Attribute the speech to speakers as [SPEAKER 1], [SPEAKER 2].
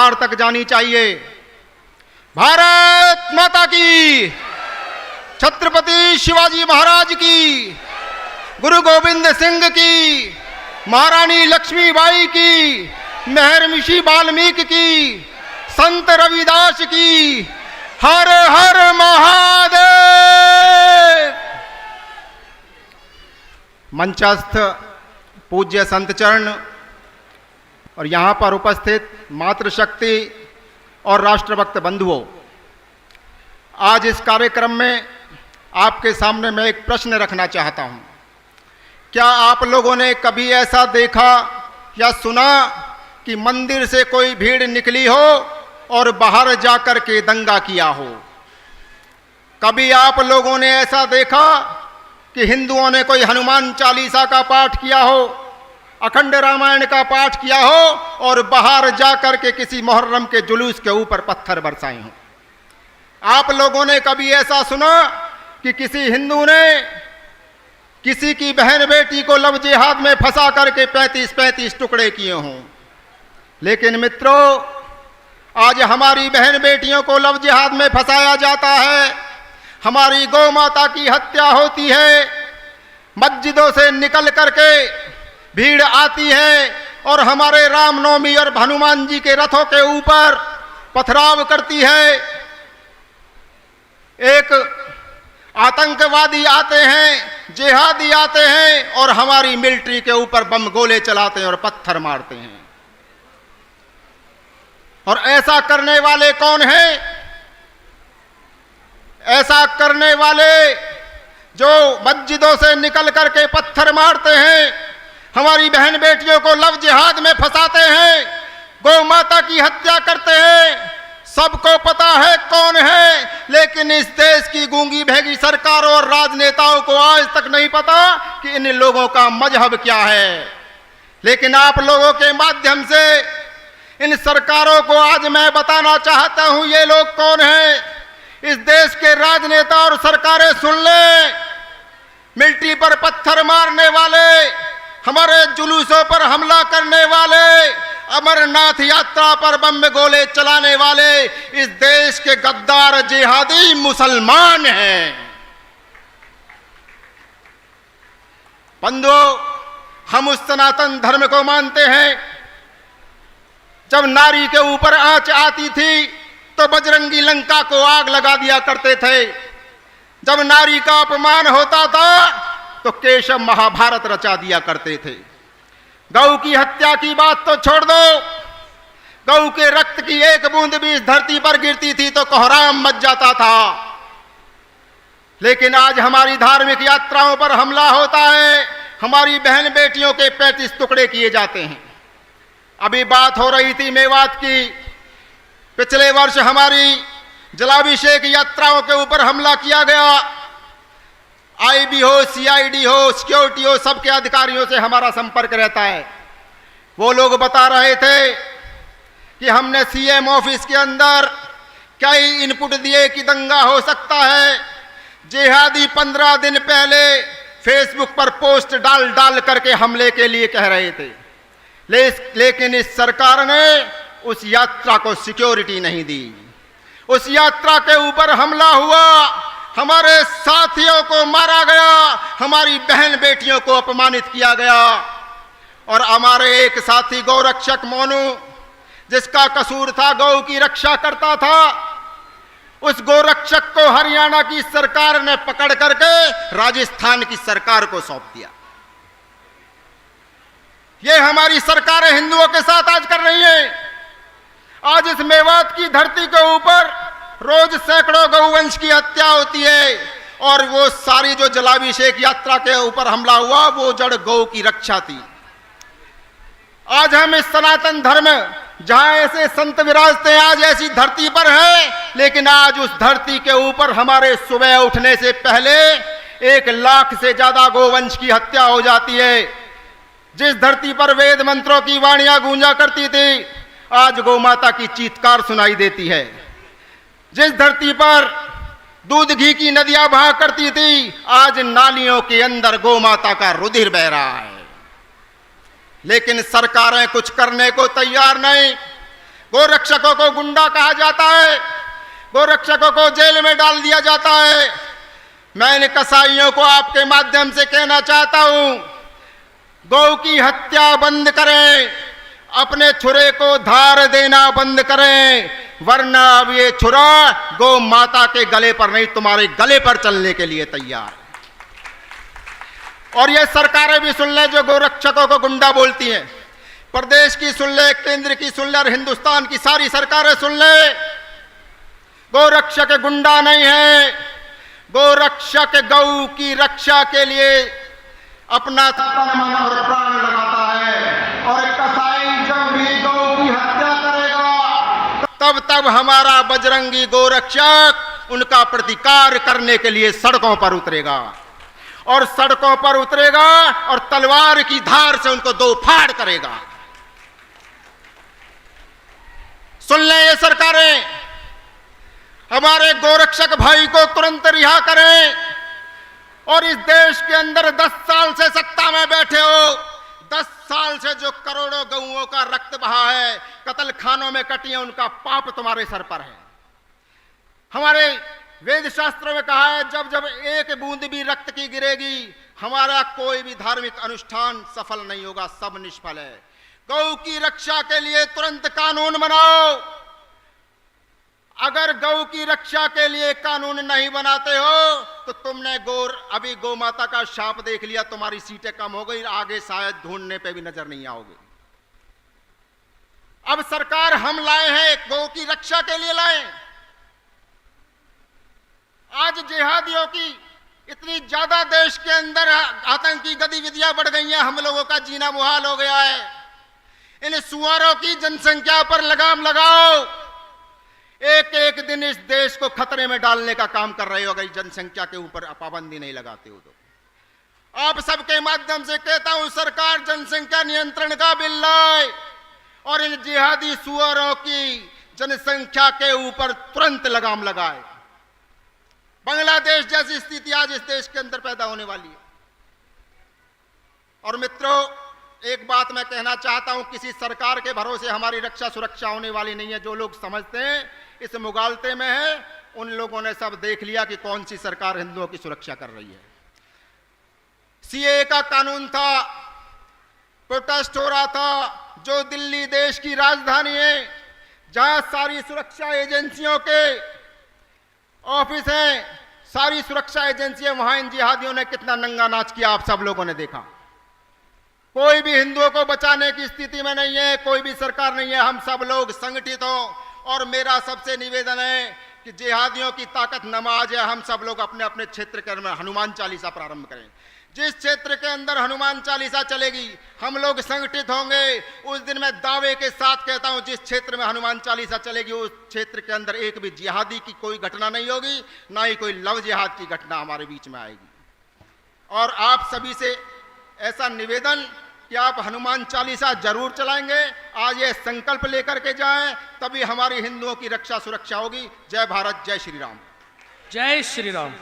[SPEAKER 1] बाहर तक जानी चाहिए। भारत माता की, छत्रपति शिवाजी महाराज की, गुरु गोविंद सिंह की, महारानी लक्ष्मीबाई की, महर्षि वाल्मीकि की, संत रविदास की। हर हर महादेव। मंचस्थ पूज्य संत चरण और यहाँ पर उपस्थित मातृशक्ति और राष्ट्रभक्त बंधुओं, आज इस कार्यक्रम में आपके सामने मैं एक प्रश्न रखना चाहता हूँ। क्या आप लोगों ने कभी ऐसा देखा या सुना कि मंदिर से कोई भीड़ निकली हो और बाहर जाकर के दंगा किया हो? कभी आप लोगों ने ऐसा देखा कि हिंदुओं ने कोई हनुमान चालीसा का पाठ किया हो, अखंड रामायण का पाठ किया हो और बाहर जाकर के किसी मुहर्रम के जुलूस के ऊपर पत्थर बरसाए हों? आप लोगों ने कभी ऐसा सुना कि किसी हिंदू ने किसी की बहन बेटी को लव जिहाद में फंसा करके 35-35 टुकड़े किए हों? लेकिन मित्रों, आज हमारी बहन बेटियों को लव जिहाद में फंसाया जाता है, हमारी गौ माता की हत्या होती है, मस्जिदों से निकल करके भीड़ आती है और हमारे रामनवमी और हनुमान जी के रथों के ऊपर पथराव करती है। एक आतंकवादी आते हैं, जिहादी आते हैं और हमारी मिलिट्री के ऊपर बम गोले चलाते हैं और पत्थर मारते हैं। और ऐसा करने वाले कौन हैं? ऐसा करने वाले जो मस्जिदों से निकल करके पत्थर मारते हैं, हमारी बहन बेटियों को लव जिहाद में फंसाते हैं, गौ माता की हत्या करते हैं, सबको पता है कौन है। लेकिन इस देश की गूंगी भेगी सरकारों और राजनेताओं को आज तक नहीं पता कि इन लोगों का मजहब क्या है। लेकिन आप लोगों के माध्यम से इन सरकारों को आज मैं बताना चाहता हूं, ये लोग कौन हैं। इस देश के राजनेता और सरकारें सुन ले, मिलिट्री पर पत्थर मारने वाले, हमारे जुलूसों पर हमला करने वाले, अमरनाथ यात्रा पर बम गोले चलाने वाले इस देश के गद्दार जिहादी मुसलमान हैं। बंधुओं, हम उस सनातन धर्म को मानते हैं। जब नारी के ऊपर आंच आती थी तो बजरंगी लंका को आग लगा दिया करते थे। जब नारी का अपमान होता था तो केशव महाभारत रचा दिया करते थे। गौ की हत्या की बात तो छोड़ दो, गौ के रक्त की एक बूंद भी इस धरती पर गिरती थी तो कोहराम मच जाता था। लेकिन आज हमारी धार्मिक यात्राओं पर हमला होता है, हमारी बहन बेटियों के 35 टुकड़े किए जाते हैं। अभी बात हो रही थी मेवात की, पिछले वर्ष हमारी जलाभिषेक यात्राओं के ऊपर हमला किया गया। आईबी हो, सीआईडी हो, सिक्योरिटी हो, सबके अधिकारियों से हमारा संपर्क रहता है। वो लोग बता रहे थे कि हमने सीएम ऑफिस के अंदर कई इनपुट दिए कि दंगा हो सकता है। जिहादी 15 दिन पहले फेसबुक पर पोस्ट डाल करके हमले के लिए कह रहे थे, लेकिन इस सरकार ने उस यात्रा को सिक्योरिटी नहीं दी। उस यात्रा के ऊपर हमला हुआ, हमारे साथियों को मारा गया, हमारी बहन बेटियों को अपमानित किया गया। और हमारे एक साथी गौरक्षक मोनू, जिसका कसूर था गौ की रक्षा करता था, उस गौरक्षक को हरियाणा की सरकार ने पकड़ करके राजस्थान की सरकार को सौंप दिया। ये हमारी सरकारें हिंदुओं के साथ आज कर रही हैं। आज इस मेवात की धरती के ऊपर रोज सैकड़ों गौवंश की हत्या होती है और वो सारी जो जलाभिषेक यात्रा के ऊपर हमला हुआ वो जड़ गौ की रक्षा थी। आज हम इस सनातन धर्म जहां ऐसे संत विराजते हैं, आज ऐसी धरती पर है, लेकिन आज उस धरती के ऊपर हमारे सुबह उठने से पहले 1 लाख से ज्यादा गौवंश की हत्या हो जाती है। जिस धरती पर वेद मंत्रों की वाणियां गूंजा करती थी, आज गौ माता की चीत्कार सुनाई देती है। जिस धरती पर दूध घी की नदियां बहा करती थी, आज नालियों के अंदर गौ माता का रुधिर बह रहा है। लेकिन सरकारें कुछ करने को तैयार नहीं। गोरक्षकों को गुंडा कहा जाता है, गोरक्षकों को जेल में डाल दिया जाता है। मैं इन कसाईयों को आपके माध्यम से कहना चाहता हूं, गौ की हत्या बंद करें, अपने छुरे को धार देना बंद करें, वरना अब ये छुरा गौ माता के गले पर नहीं, तुम्हारे गले पर चलने के लिए तैयार है। और ये सरकारें भी सुन लें जो गोरक्षकों को गुंडा बोलती हैं, प्रदेश की सुन ले, केंद्र की सुन ले और हिंदुस्तान की सारी सरकारें सुन ले, गोरक्षक गुंडा नहीं है। गोरक्षक गौ की रक्षा के लिए अपना तन मन और प्राण लगाता है। और कसाई जब भी गौ की हत्या करेगा तब हमारा बजरंगी गोरक्षक उनका प्रतिकार करने के लिए सड़कों पर उतरेगा, और सड़कों पर उतरेगा और तलवार की धार से उनको दो फाड़ करेगा। सुन लें ये सरकारें, हमारे गोरक्षक भाई को तुरंत रिहा करें। और इस देश के अंदर 10 साल से सत्ता में बैठे हो, 10 साल से जो करोड़ों गऊओं का रक्त बहा है, कत्ल खानों में कटी है, उनका पाप तुम्हारे सर पर है। हमारे वेद शास्त्रों में कहा है, जब जब एक बूंद भी रक्त की गिरेगी हमारा कोई भी धार्मिक अनुष्ठान सफल नहीं होगा, सब निष्फल है। गौ की रक्षा के लिए तुरंत कानून बनाओ। अगर गौ की रक्षा के लिए कानून नहीं बनाते हो तो तुमने अभी गौ माता का शाप देख लिया, तुम्हारी सीटें कम हो गई, आगे शायद ढूंढने पे भी नजर नहीं आओगे। अब सरकार हम लाए हैं, गौ की रक्षा के लिए लाए। आज जिहादियों की इतनी ज्यादा देश के अंदर आतंकी गतिविधियां बढ़ गई हैं, हम लोगों का जीना मुहाल हो गया है। इन सुअरों की जनसंख्या पर लगाम लगाओ। एक एक दिन इस देश को खतरे में डालने का काम कर रहे हो अगर जनसंख्या के ऊपर पाबंदी नहीं लगाते हो तो। आप सबके माध्यम से कहता हूं, सरकार जनसंख्या नियंत्रण का बिल लाए और इन जिहादी सुअरों की जनसंख्या के ऊपर तुरंत लगाम लगाए। बांग्लादेश जैसी स्थिति आज इस देश के अंदर पैदा होने वाली है। और मित्रों, एक बात मैं कहना चाहता हूं, किसी सरकार के भरोसे हमारी रक्षा सुरक्षा होने वाली नहीं है। जो लोग समझते हैं इस मुगालते में है, उन लोगों ने सब देख लिया कि कौन सी सरकार हिंदुओं की सुरक्षा कर रही है। सीएए का कानून था, प्रोटेस्ट हो रहा था, जो दिल्ली देश की राजधानी है, जहां सारी सुरक्षा एजेंसियों के ऑफिस हैं, सारी सुरक्षा एजेंसियां, वहां इन जिहादियों ने कितना नंगा नाच किया आप सब लोगों ने देखा। कोई भी हिंदुओं को बचाने की स्थिति में नहीं है, कोई भी सरकार नहीं है। हम सब लोग संगठित हो और मेरा सबसे निवेदन है कि जिहादियों की ताकत नमाज है। हम सब लोग अपने अपने क्षेत्र के अंदर हनुमान चालीसा प्रारंभ करें। जिस क्षेत्र के अंदर हनुमान चालीसा चलेगी हम लोग संगठित होंगे। उस दिन मैं दावे के साथ कहता हूं, जिस क्षेत्र में हनुमान चालीसा चलेगी उस क्षेत्र के अंदर एक भी जिहादी की कोई घटना नहीं होगी, ना ही कोई लव जिहाद की घटना हमारे बीच में आएगी। और आप सभी से ऐसा निवेदन कि आप हनुमान चालीसा जरूर चलाएंगे, आज ये संकल्प लेकर के जाएं, तभी हमारी हिंदुओं की रक्षा सुरक्षा होगी। जय भारत, जय श्री राम।
[SPEAKER 2] जय श्री राम।